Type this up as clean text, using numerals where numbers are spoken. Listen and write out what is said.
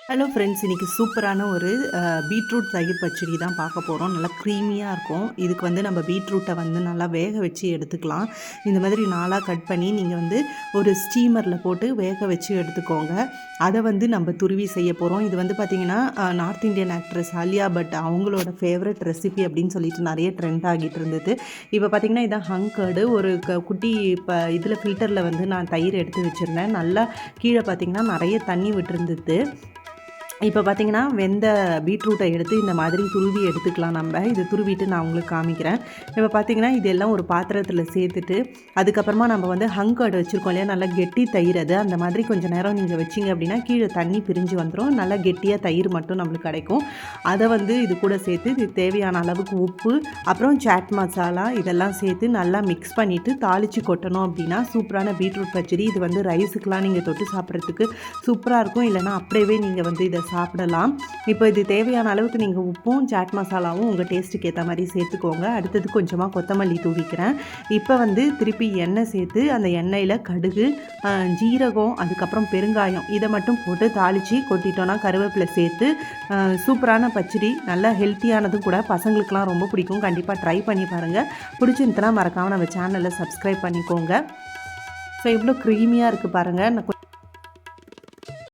Hello friends, இன்றைக்கி சூப்பரான ஒரு பீட்ரூட் தயிர் பச்சடி தான் பார்க்க போகிறோம். நல்லா க்ரீமியாக இருக்கும். இதுக்கு வந்து நம்ம பீட்ரூட்டை வந்து நல்லா வேக வச்சு எடுத்துக்கலாம். இந்த மாதிரி நாளாக கட் பண்ணி நீங்கள் வந்து ஒரு ஸ்டீமரில் போட்டு வேக வச்சு எடுத்துக்கோங்க. அதை வந்து நம்ம துருவி செய்ய போகிறோம். இது வந்து பார்த்திங்கன்னா north Indian actress Alia Bhatt அவங்களோட ஃபேவரட் ரெசிபி அப்படின்னு சொல்லிட்டு நிறைய ட்ரெண்ட் ஆகிட்டு இருந்தது. இப்போ பார்த்திங்கன்னா இதான் ஹங்கர்டு ஒரு குட்டி இப்போ இதில் ஃபில்டரில் வந்து நான் தயிர் எடுத்து வச்சுருந்தேன். நல்லா கீழே பார்த்திங்கன்னா நிறைய தண்ணி விட்டுருந்தது. இப்போ பார்த்திங்கன்னா வெந்த பீட்ரூட்டை எடுத்து இந்த மாதிரி துருவி எடுத்துக்கலாம். நம்ம இது துருவிட்டு நான் உங்களுக்கு காமிக்கிறேன். இப்போ பார்த்திங்கன்னா இதெல்லாம் ஒரு பாத்திரத்தில் சேர்த்துட்டு அதுக்கப்புறமா நம்ம வந்து ஹங்கர்டு வச்சுருக்கோம் இல்லையா, நல்லா கெட்டி தயிர். அது அந்த மாதிரி கொஞ்சம் நேரம் நீங்கள் வச்சிங்க அப்படின்னா கீழே தண்ணி பிரிஞ்சு வந்துடும். நல்லா கெட்டியாக தயிர் மட்டும் நம்மளுக்கு கிடைக்கும். அதை வந்து இது கூட சேர்த்து இது தேவையான அளவுக்கு உப்பு, அப்புறம் சாட் மசாலா இதெல்லாம் சேர்த்து நல்லா மிக்ஸ் பண்ணிவிட்டு தாளித்து கொட்டணும் அப்படின்னா சூப்பரான பீட்ரூட் பச்சடி. இது வந்து ரைஸுக்கெலாம் நீங்கள் தொட்டு சாப்பிட்றதுக்கு சூப்பராக இருக்கும். இல்லைனா அப்படியே நீங்கள் வந்து இதை சாப்பிடலாம். இப்போ இது தேவையான அளவுக்கு நீங்கள் உப்பும் சாட் மசாலாவும் உங்கள் டேஸ்ட்டுக்கு ஏற்ற மாதிரி சேர்த்துக்கோங்க. அடுத்தது கொஞ்சமாக கொத்தமல்லி தூவிக்கிறேன். இப்போ வந்து திருப்பி எண்ணெய் சேர்த்து அந்த எண்ணெயில் கடுகு, ஜீரகம், அதுக்கப்புறம் பெருங்காயம் இதை மட்டும் போட்டு தாளித்து கொட்டிட்டோன்னா கருவேப்பிலை சேர்த்து சூப்பரான பச்சடி. நல்லா ஹெல்த்தியானதும் கூட, பசங்களுக்கெலாம் ரொம்ப பிடிக்கும். கண்டிப்பாக ட்ரை பண்ணி பாருங்கள். பிடிச்சிருந்துச்சுன்னா மறக்காமல் நம்ம சேனலில் சப்ஸ்கிரைப் பண்ணிக்கோங்க. ஸோ இவ்வளோ க்ரீமியாக இருக்குது பாருங்கள்.